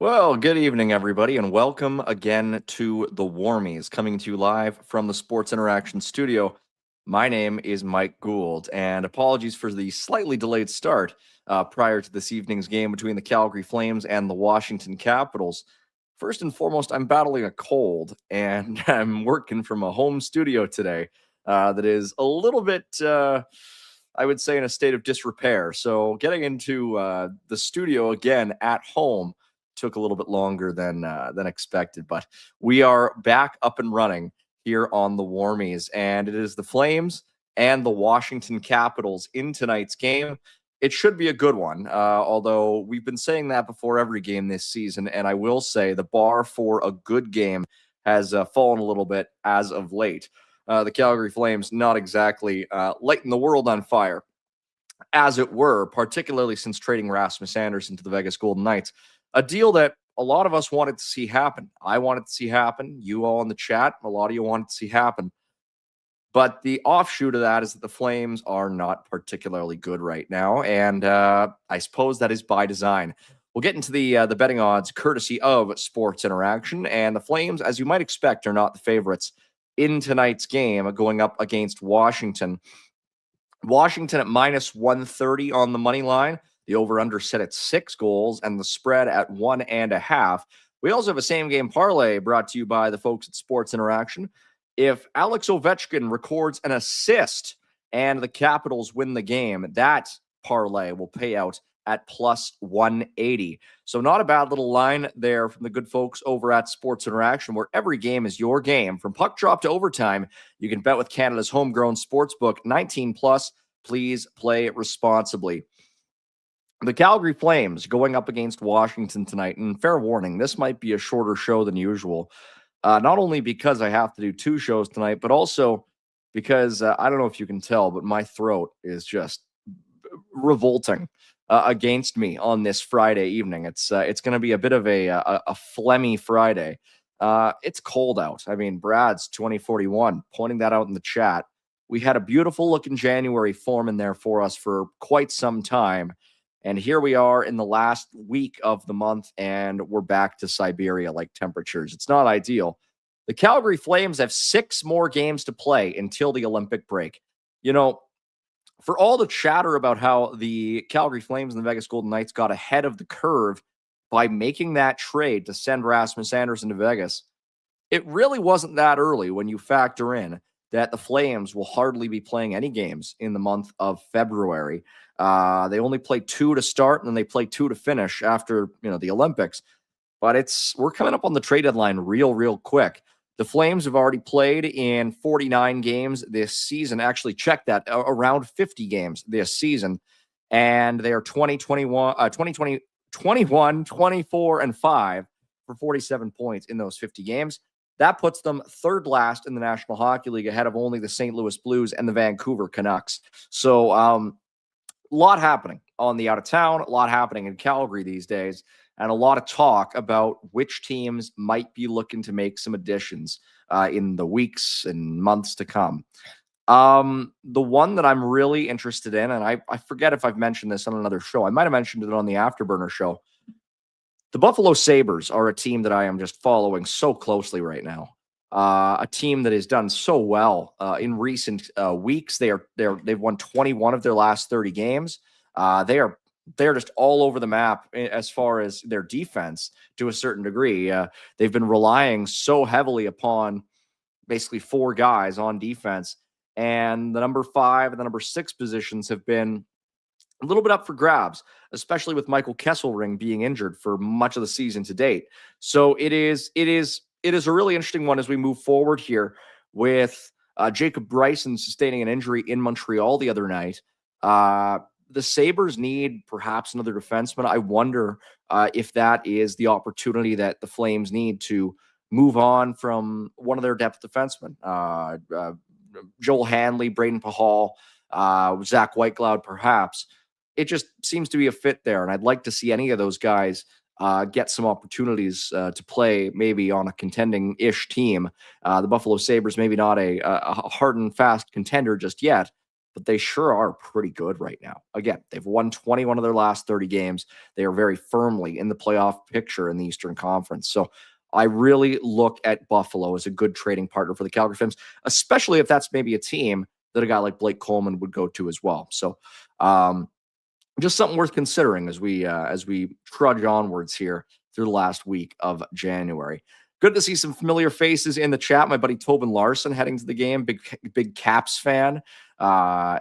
Well, good evening, everybody, and welcome again to the Warmies, coming to you live from the Sports Interaction Studio. My name is Mike Gould, and apologies for the slightly delayed start prior to this evening's game between the Calgary Flames and the Washington Capitals. First and foremost, I'm battling a cold, and I'm working from a home studio today that is a little bit, I would say, in a state of disrepair. So, getting into the studio again at home took a little bit longer than expected, but we are back up and running here on the Warmies, and it is the Flames and the Washington Capitals in tonight's game. It should be a good one, although we've been saying that before every game this season, and I will say the bar for a good game has fallen a little bit as of late. The Calgary Flames not exactly lighting the world on fire, as it were, particularly since trading Rasmus Anderson to the Vegas Golden Knights, a deal that a lot of us wanted to see happen. I wanted to see happen. You all in the chat, a lot of you wanted to see happen. But the offshoot of that is that the Flames are not particularly good right now, and I suppose that is by design. We'll get into the betting odds courtesy of Sports Interaction, and the Flames, as you might expect, are not the favorites in tonight's game, going up against Washington. Washington at minus 130 on the money line. The over-under set at 6 goals and the spread at 1.5. We also have a same-game parlay brought to you by the folks at Sports Interaction. If Alex Ovechkin records an assist and the Capitals win the game, that parlay will pay out at plus 180. So not a bad little line there from the good folks over at Sports Interaction, where every game is your game. From puck drop to overtime, you can bet with Canada's homegrown sportsbook, 19 plus. Please play responsibly. The Calgary Flames going up against Washington tonight, and fair warning, this might be a shorter show than usual. Not only because I have to do 2 shows tonight, but also because I don't know if you can tell, but my throat is just revolting against me on this Friday evening. It's going to be a bit of a phlegmy Friday. It's cold out. I mean, Brad's 2041 pointing that out in the chat. We had a beautiful looking January form in there for us for quite some time. And here we are in the last week of the month, and we're back to Siberia-like temperatures. It's not ideal. The Calgary Flames have 6 more games to play until the Olympic break. You know, for all the chatter about how the Calgary Flames and the Vegas Golden Knights got ahead of the curve by making that trade to send Rasmus Anderson to Vegas, it really wasn't that early when you factor in that the Flames will hardly be playing any games in the month of February. They only play 2 to start, and then they play 2 to finish after the Olympics. But we're coming up on the trade deadline real quick. The Flames have already played in 49 games this season. Actually, check that, around 50 games this season. And they are 21, 24, and 5 for 47 points in those 50 games. That puts them third last in the National Hockey League, ahead of only the St. Louis Blues and the Vancouver Canucks. So a lot happening on the out of town, a lot happening in Calgary these days, and a lot of talk about which teams might be looking to make some additions in the weeks and months to come. The one that I'm really interested in, and I forget if I've mentioned this on another show. I might have mentioned it on the Afterburner show. The Buffalo Sabres are a team that I am just following so closely right now. A team that has done so well in recent weeks. They've won 21 of their last 30 games. They're just all over the map as far as their defense to a certain degree. They've been relying so heavily upon basically 4 guys on defense, and the number 5 and the number 6 positions have been a little bit up for grabs, especially with Michael Kesselring being injured for much of the season to date. So it is a really interesting one as we move forward here with Jacob Bryson sustaining an injury in Montreal the other night. The Sabres need perhaps another defenseman. I wonder if that is the opportunity that the Flames need to move on from one of their depth defensemen. Joel Hanley, Braden Pahal, Zach Whitecloud, perhaps. It just seems to be a fit there, and I'd like to see any of those guys get some opportunities to play maybe on a contending-ish team. The Buffalo Sabres maybe not a hard and fast contender just yet, but they sure are pretty good right now. Again, they've won 21 of their last 30 games. They are very firmly in the playoff picture in the Eastern Conference. So I really look at Buffalo as a good trading partner for the Calgary Flames, especially if that's maybe a team that a guy like Blake Coleman would go to as well. So just something worth considering as we trudge onwards here through the last week of January. Good to see some familiar faces in the chat. My buddy Tobin Larson heading to the game, big Caps fan.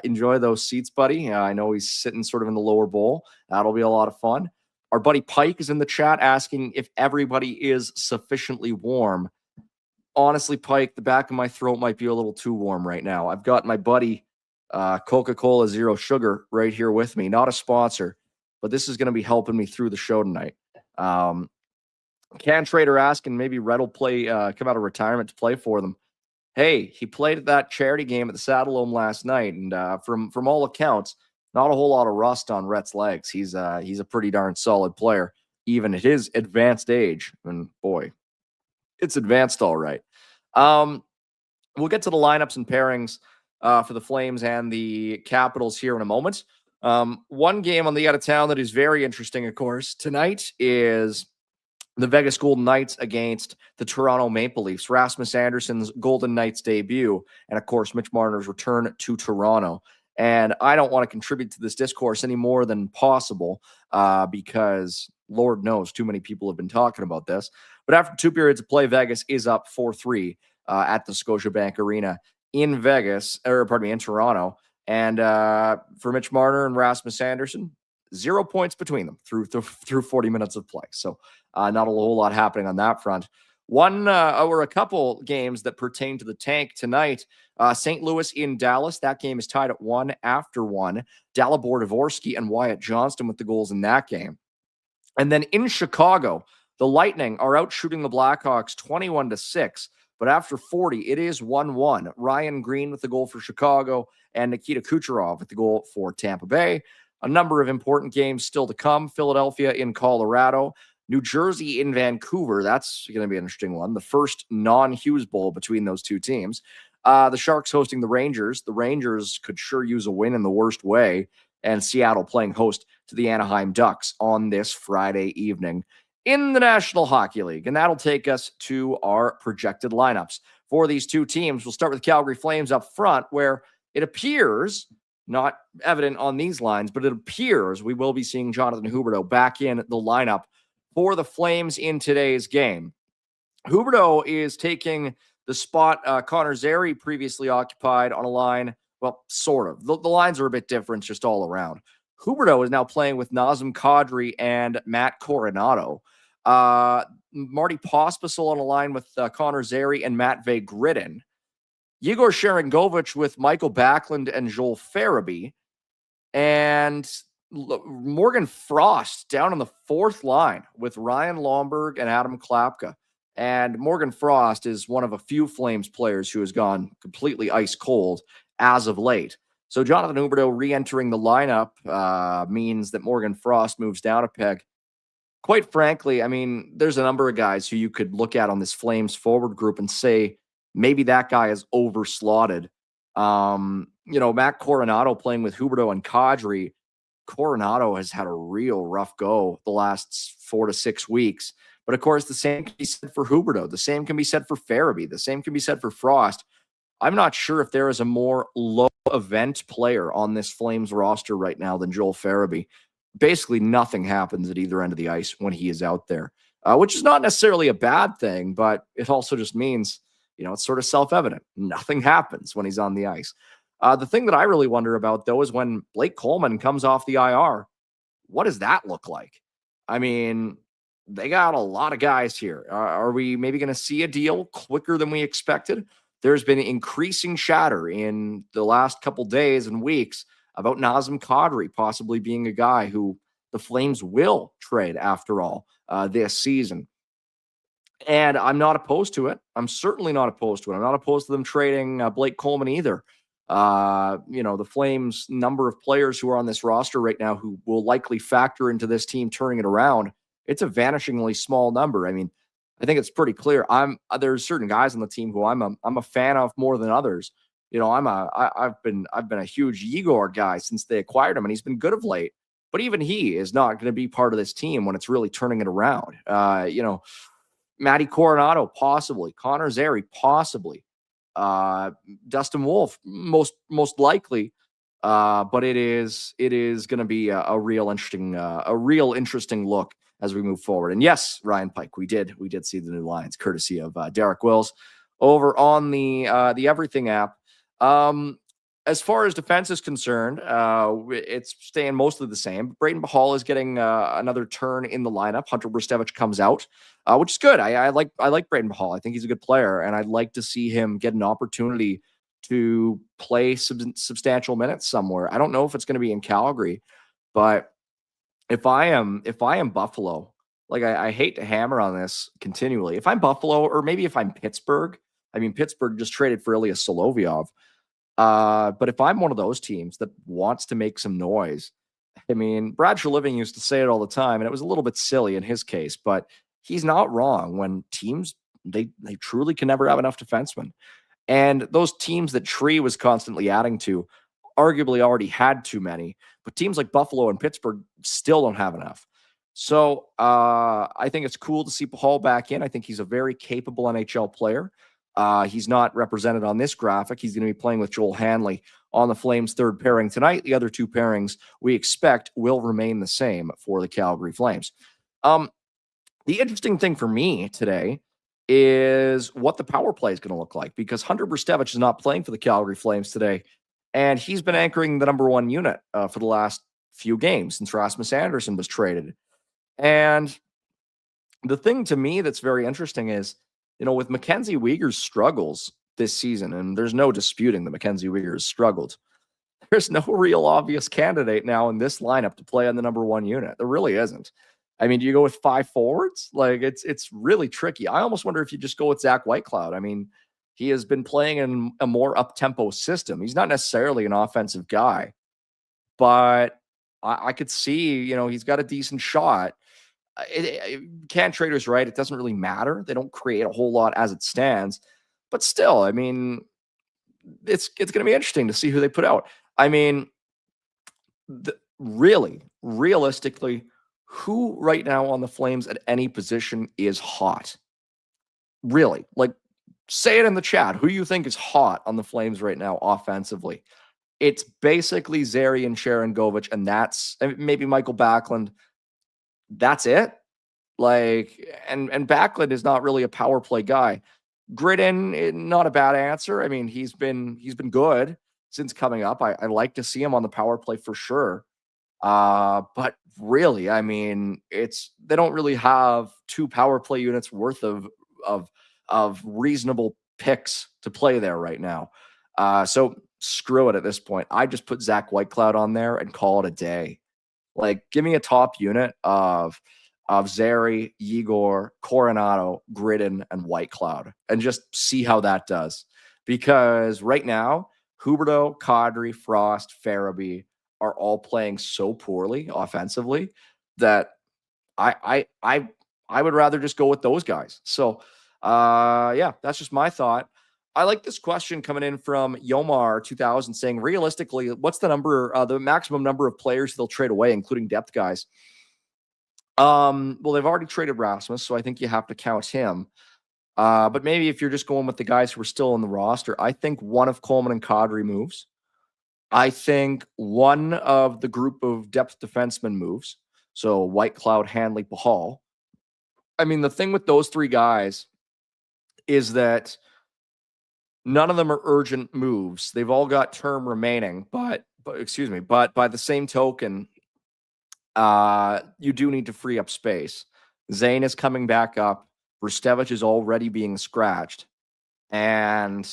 Enjoy those seats, buddy. I know he's sitting sort of in the lower bowl. That'll be a lot of fun. Our buddy Pike is in the chat asking if everybody is sufficiently warm. Honestly, Pike, the back of my throat might be a little too warm right now. I've got my buddy Coca-Cola Zero Sugar right here with me. Not a sponsor, but this is going to be helping me through the show tonight. Can Trader asking maybe Red will play, come out of retirement to play for them. Hey, he played at that charity game at the Saddledome last night, and from all accounts, not a whole lot of rust on Rhett's legs. He's a pretty darn solid player, even at his advanced age. And boy, it's advanced all right. We'll get to the lineups and pairings for the Flames and the Capitals here in a moment. One game on the out of town that is very interesting, of course, tonight is the Vegas Golden Knights against the Toronto Maple Leafs. Rasmus Anderson's Golden Knights debut, and of course, Mitch Marner's return to Toronto. And I don't want to contribute to this discourse any more than possible because Lord knows too many people have been talking about this. But after 2 periods of play, Vegas is up 4-3 at the Scotiabank Arena in Vegas, or pardon me, in Toronto. And for Mitch Marner and Rasmus Anderson, 0 points between them through 40 minutes of play. So not a whole lot happening on that front. One or a couple games that pertain to the tank tonight. St. Louis in Dallas. That game is tied at 1 after 1. Dalibor Dvorsky and Wyatt Johnston with the goals in that game. And then in Chicago, the Lightning are out shooting the Blackhawks 21-6. But after 40, it is 1-1. Ryan Green with the goal for Chicago and Nikita Kucherov with the goal for Tampa Bay. A number of important games still to come. Philadelphia in Colorado. New Jersey in Vancouver. That's going to be an interesting one. The first non-Hughes Bowl between those two teams. The Sharks hosting the Rangers. The Rangers could sure use a win in the worst way. And Seattle playing host to the Anaheim Ducks on this Friday evening in the National Hockey League. And that'll take us to our projected lineups for these two teams. We'll start with Calgary Flames up front, where it appears, not evident on these lines, but it appears we will be seeing Jonathan Huberdeau back in the lineup for the Flames in today's game. Huberdeau is taking the spot Connor Zary previously occupied on a line. Well, sort of. The lines are a bit different just all around. Huberdeau is now playing with Nazem Kadri and Matt Coronato. Marty Pospisil on a line with Connor Zary and Matt Vegridin. Yegor Sharangovich with Michael Backlund and Joel Farabee. And Morgan Frost down on the fourth line with Ryan Lomberg and Adam Klapka. And Morgan Frost is one of a few Flames players who has gone completely ice cold as of late. So Jonathan Huberdeau re-entering the lineup means that Morgan Frost moves down a peg. Quite frankly, I mean, there's a number of guys who you could look at on this Flames forward group and say, maybe that guy is overslotted. Matt Coronato playing with Huberdeau and Kadri. Coronato has had a real rough go the last 4 to 6 weeks. But of course, the same can be said for Huberdeau. The same can be said for Farabee. The same can be said for Frost. I'm not sure if there is a more low-event player on this Flames roster right now than Joel Farabee. Basically, nothing happens at either end of the ice when he is out there, which is not necessarily a bad thing, but it also just means, it's sort of self-evident. Nothing happens when he's on the ice. The thing that I really wonder about, though, is when Blake Coleman comes off the IR, what does that look like? I mean, they got a lot of guys here. Are we maybe going to see a deal quicker than we expected? There's been increasing chatter in the last couple days and weeks about Nazem Kadri possibly being a guy who the Flames will trade after all this season. And I'm not opposed to it. I'm certainly not opposed to it. I'm not opposed to them trading Blake Coleman either. The Flames' number of players who are on this roster right now who will likely factor into this team turning it around, it's a vanishingly small number. I mean, I think it's pretty clear. There's certain guys on the team who I'm a fan of more than others. I've been a huge Igor guy since they acquired him, and he's been good of late. But even he is not going to be part of this team when it's really turning it around. Matty Coronado, possibly. Connor Zary, possibly. Dustin Wolf, most likely. But it is going to be a real interesting look as we move forward. And yes, Ryan Pike, we did see the new lines, courtesy of Derek Wills over on the Everything app. As far as defense is concerned, it's staying mostly the same. Braden Bahal is getting another turn in the lineup. Hunter Brustevich comes out, which is good. I like Braden Bahal. I think he's a good player, and I'd like to see him get an opportunity to play substantial minutes somewhere. I don't know if it's going to be in Calgary, but if I am Buffalo, like I hate to hammer on this continually. If I'm Buffalo, or maybe if I'm Pittsburgh, I mean, Pittsburgh just traded for Ilya Solovyov. But if I'm one of those teams that wants to make some noise, I mean, Brad Treliving used to say it all the time, and it was a little bit silly in his case, but he's not wrong. When teams, they truly can never have enough defensemen. And those teams that Tree was constantly adding to arguably already had too many, but teams like Buffalo and Pittsburgh still don't have enough. So I think it's cool to see Pahal back in. I think he's a very capable NHL player. He's not represented on this graphic. He's going to be playing with Joel Hanley on the Flames' third pairing tonight. The other two pairings we expect will remain the same for the Calgary Flames. The interesting thing for me today is what the power play is going to look like, because Hunter Brustevich is not playing for the Calgary Flames today, and he's been anchoring the number one unit for the last few games since Rasmus Andersson was traded. And the thing to me that's very interesting is, with Mackenzie Weegar's struggles this season, and there's no disputing that Mackenzie Weegar's struggled, there's no real obvious candidate now in this lineup to play on the number one unit. There really isn't. I mean, do you go with 5 forwards? Like, it's really tricky. I almost wonder if you just go with Zach Whitecloud. I mean, he has been playing in a more up-tempo system. He's not necessarily an offensive guy, but I could see, he's got a decent shot. Can Trader's right. It doesn't really matter. They don't create a whole lot as it stands, but still, I mean, it's going to be interesting to see who they put out. I mean, realistically, who right now on the Flames at any position is hot? Really, like, say it in the chat. Who you think is hot on the Flames right now offensively? It's basically Zary and Sharangovich, and that's maybe Michael Backlund. That's it. Like, and Backlund is not really a power play guy. Gridden, not a bad answer. I mean, he's been good since coming up. I like to see him on the power play for sure. But really, I mean, they don't really have 2 power play units worth of reasonable picks to play there right now. So screw it at this point. I just put Zach Whitecloud on there and call it a day. Like, give me a top unit of Zary, Igor, Coronado, Gridden, and Whitecloud, and just see how that does. Because right now, Huberdeau, Kadri, Frost, Farabee are all playing so poorly offensively that I would rather just go with those guys. So yeah, that's just my thought. I like this question coming in from Yomar 2000 saying, realistically, what's the maximum number of players they'll trade away, including depth guys? Well, they've already traded Rasmus, so I think you have to count him. But maybe if you're just going with the guys who are still on the roster, I think one of Coleman and Kadri moves. I think one of the group of depth defensemen moves. So Whitecloud, Hanley, Pahal. I mean, the thing with those 3 guys is that none of them are urgent moves. They've all got term remaining, but by the same token, you do need to free up space. Zane is coming back up. Brustevich is already being scratched. And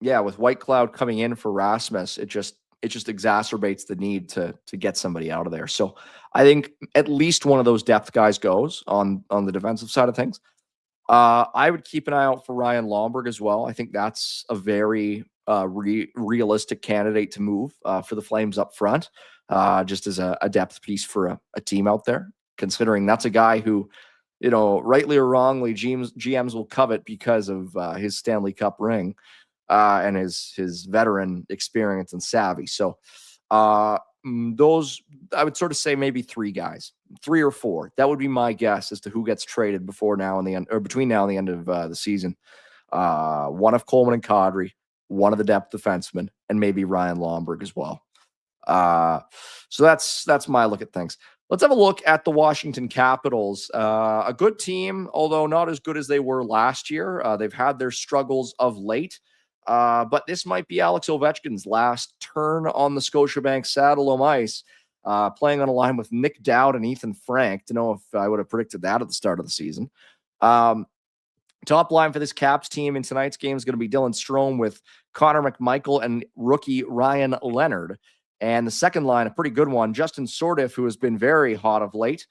yeah, with Whitecloud coming in for Rasmus, it just exacerbates the need to get somebody out of there. So I think at least one of those depth guys goes on the defensive side of things. I would keep an eye out for Ryan Lomberg as well. I think that's a very realistic candidate to move for the Flames up front, just as a depth piece for a team out there, considering that's a guy who, rightly or wrongly, GMs will covet because of his Stanley Cup ring. and his veteran experience and savvy. So those, I would sort of say maybe 3 guys, 3 or 4. That would be my guess as to who gets traded before now and the end, or between now and the end of the season. One of Coleman and Kadri, one of the depth defensemen, and maybe Ryan Lomberg as well. So that's my look at things. Let's have a look at the Washington Capitals. A good team, although not as good as they were last year. They've had their struggles of late. But this might be Alex Ovechkin's last turn on the Scotiabank Saddledome ice, playing on a line with Nick Dowd and Ethan Frank. To know if I would have predicted that at the start of the season. Top line for this Caps team in tonight's game is going to be Dylan Strome with Connor McMichael and rookie Ryan Leonard. And the second line, a pretty good one, Justin Sordiff, who has been very hot of late,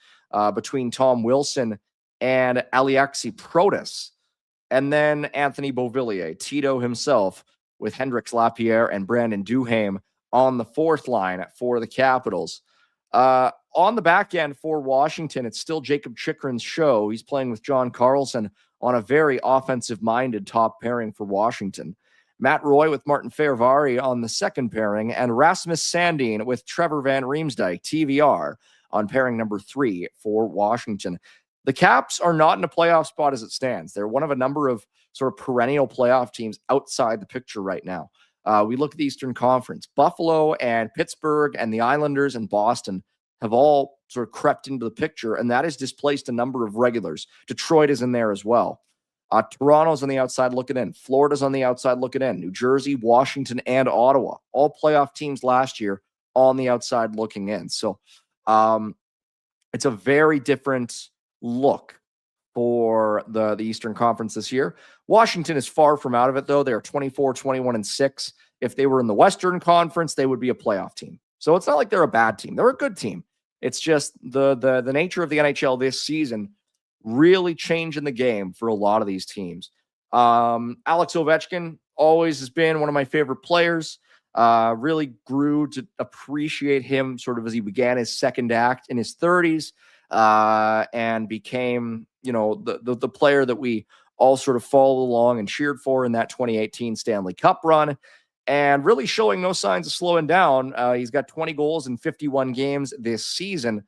between Tom Wilson and Alexi Protas. And then Anthony Beauvillier, Tito himself, with Hendrix Lapierre and Brandon Duhaime on the fourth line for the Capitals. On the back end for Washington, it's still Jacob Chikrin's show. He's playing with John Carlson on a very offensive-minded top pairing for Washington. Matt Roy with Martin Fehervary on the second pairing, and Rasmus Sandin with Trevor Van Riemsdyk, TVR, on pairing number 3 for Washington. The Caps are not in a playoff spot as it stands. They're one of a number of sort of perennial playoff teams outside the picture right now. We look at the Eastern Conference. Buffalo and Pittsburgh and the Islanders and Boston have all sort of crept into the picture, and that has displaced a number of regulars. Detroit is in there as well. Toronto's on the outside looking in. Florida's on the outside looking in. New Jersey, Washington, and Ottawa, all playoff teams last year on the outside looking in. So it's a very different look for the Eastern Conference this year. Washington is far from out of it, though. They're 24, 21, and 6. If they were in the Western Conference, they would be a playoff team. So it's not like they're a bad team. They're a good team. It's just the nature of the NHL this season really changing the game for a lot of these teams. Alex Ovechkin always has been one of my favorite players. Really grew to appreciate him sort of as he began his second act in his 30s, and became, the player that we all sort of followed along and cheered for in that 2018 Stanley Cup run, and really showing no signs of slowing down. He's got 20 goals in 51 games this season.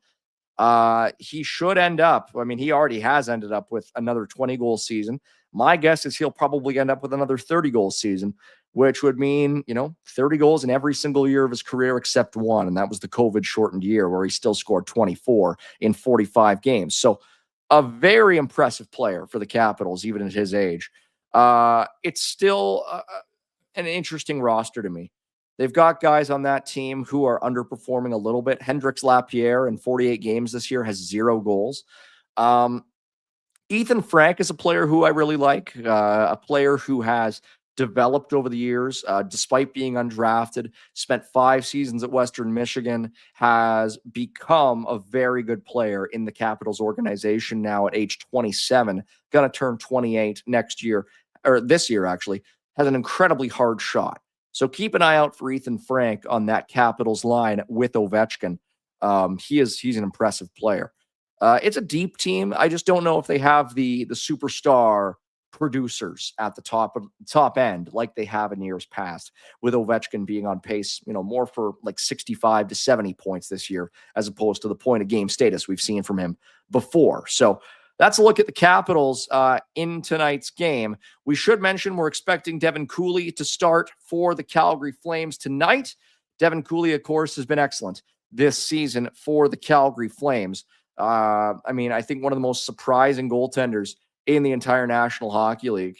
He should end up, he already has ended up with another 20-goal season. My guess is he'll probably end up with another 30-goal season, which would mean, 30 goals in every single year of his career except one, and that was the COVID-shortened year where he still scored 24 in 45 games. So a very impressive player for the Capitals, even at his age. It's still an interesting roster to me. They've got guys on that team who are underperforming a little bit. Hendrix Lapierre in 48 games this year has 0 goals. Ethan Frank is a player who I really like, a player who has developed over the years, despite being undrafted, spent 5 seasons at Western Michigan, has become a very good player in the Capitals organization now at age 27, going to turn 28 next year, or this year actually, has an incredibly hard shot. So keep an eye out for Ethan Frank on that Capitals line with Ovechkin. He's an impressive player. It's a deep team. I just don't know if they have the superstar producers at the top end like they have in years past, with Ovechkin being on pace, more for like 65 to 70 points this year, as opposed to the point of game status we've seen from him before. So that's a look at the Capitals in tonight's game. We should mention we're expecting Devin Cooley to start for the Calgary Flames tonight. Devin Cooley, of course, has been excellent this season for the Calgary Flames. I think one of the most surprising goaltenders in the entire National Hockey League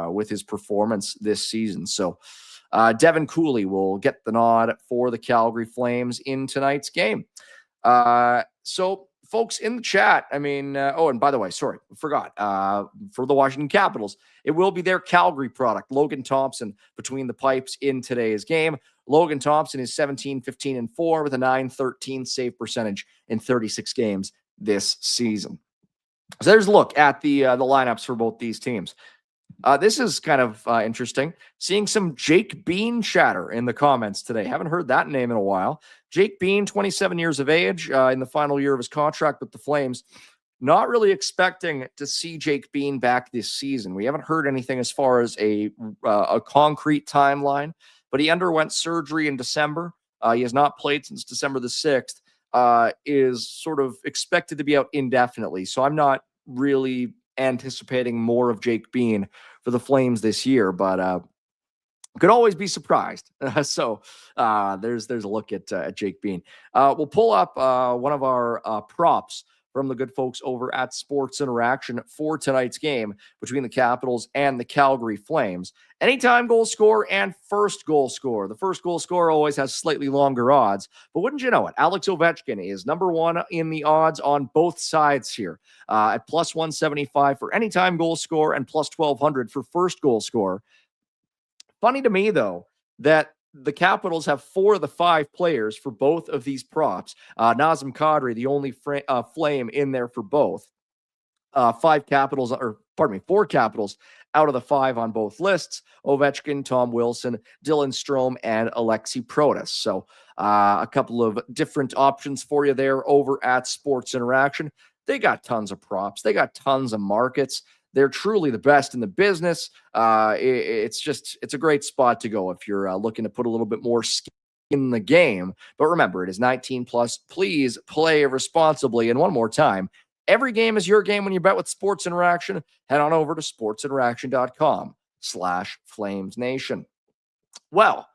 with his performance this season. So Devin Cooley will get the nod for the Calgary Flames in tonight's game. So folks in the chat, and by the way, sorry, I forgot, for the Washington Capitals, it will be their Calgary product, Logan Thompson, between the pipes in today's game. Logan Thompson is 17-15-4 with a .913 save percentage in 36 games this season. So there's a look at the lineups for both these teams. This is kind of interesting. Seeing some Jake Bean chatter in the comments today. Haven't heard that name in a while. Jake Bean, 27 years of age, in the final year of his contract with the Flames, not really expecting to see Jake Bean back this season. We haven't heard anything as far as a concrete timeline, but he underwent surgery in December. He has not played since December the 6th, is sort of expected to be out indefinitely. So I'm not really anticipating more of Jake Bean for the Flames this year, but could always be surprised. So there's a look at Jake Bean. We'll pull up one of our props from the good folks over at Sports Interaction for tonight's game between the Capitals and the Calgary Flames. Anytime goal scorer and first goal scorer. The first goal scorer always has slightly longer odds, but wouldn't you know it, Alex Ovechkin is number one in the odds on both sides here at plus 175 for anytime goal scorer and plus 1,200 for first goal scorer. Funny to me, though, that the Capitals have 4 of the 5 players for both of these props. Nazem Kadri, the only Flame in there for both. 4 Capitals out of the 5 on both lists. Ovechkin, Tom Wilson, Dylan Strome, and Alexi Protas. So a couple of different options for you there over at Sports Interaction. They got tons of props. They got tons of markets. They're truly the best in the business. It's a great spot to go if you're looking to put a little bit more skin in the game. But remember, it is 18 plus. Please play responsibly. And one more time, every game is your game when you bet with Sports Interaction. Head on over to sportsinteraction.com/FlamesNation. Well,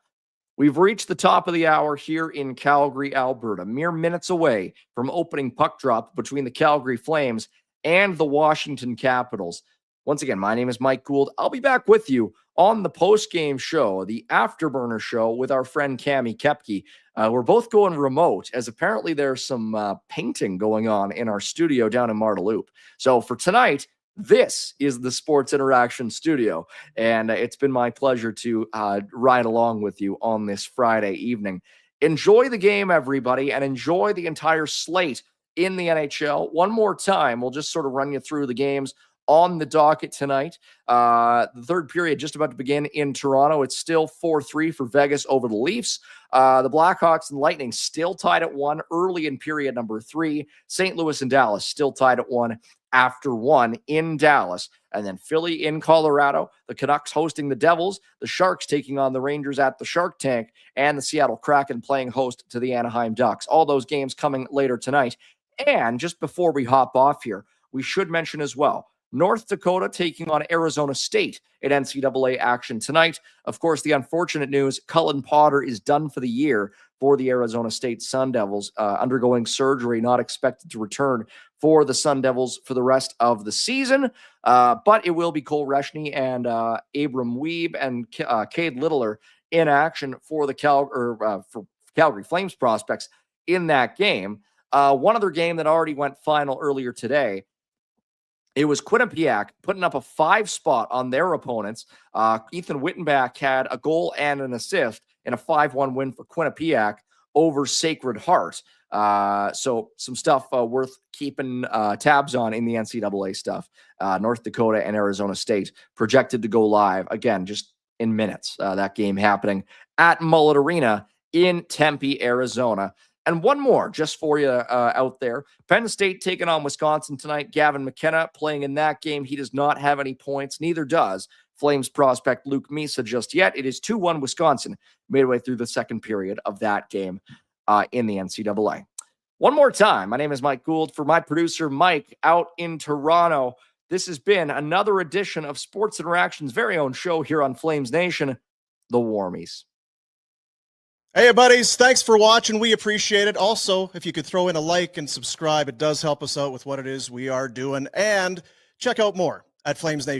we've reached the top of the hour here in Calgary, Alberta, mere minutes away from opening puck drop between the Calgary Flames and the Washington Capitals. Once again, my name is Mike Gould. I'll be back with you on the post-game show, the Afterburner show with our friend Cami Kepke. We're both going remote, as apparently there's some painting going on in our studio down in Marteloup. So for tonight, this is the Sports Interaction studio, and it's been my pleasure to ride along with you on this Friday evening. Enjoy the game, everybody, and enjoy the entire slate in the NHL. One more time, we'll just sort of run you through the games on the docket tonight. The third period just about to begin in Toronto. It's still 4-3 for Vegas over the Leafs. The Blackhawks and Lightning still tied at 1 early in period number 3. St. Louis and Dallas still tied at 1 after 1 in Dallas. And then Philly in Colorado, the Canucks hosting the Devils, the Sharks taking on the Rangers at the Shark Tank, and the Seattle Kraken playing host to the Anaheim Ducks. All those games coming later tonight. And just before we hop off here, we should mention as well, North Dakota taking on Arizona State in NCAA action tonight. Of course, the unfortunate news, Cullen Potter is done for the year for the Arizona State Sun Devils, undergoing surgery, not expected to return for the Sun Devils for the rest of the season. But it will be Cole Reshny and Abram Wiebe and Cade Littler in action for the Calgary Flames prospects in that game. One other game that already went final earlier today, it was Quinnipiac putting up a 5 spot on their opponents. Ethan Wittenbach had a goal and an assist in a 5-1 win for Quinnipiac over Sacred Heart. So some stuff worth keeping tabs on in the NCAA stuff. North Dakota and Arizona State projected to go live, again, just in minutes. That game happening at Mullet Arena in Tempe, Arizona. And one more just for you out there. Penn State taking on Wisconsin tonight. Gavin McKenna playing in that game. He does not have any points. Neither does Flames prospect Luke Misa just yet. It is 2-1 Wisconsin midway through the second period of that game in the NCAA. One more time, my name is Mike Gould. For my producer, Mike, out in Toronto, this has been another edition of Sports Interaction's very own show here on Flames Nation, the Warmies. Hey, buddies. Thanks for watching. We appreciate it. Also, if you could throw in a like and subscribe, it does help us out with what it is we are doing. And check out more at Flames Nation.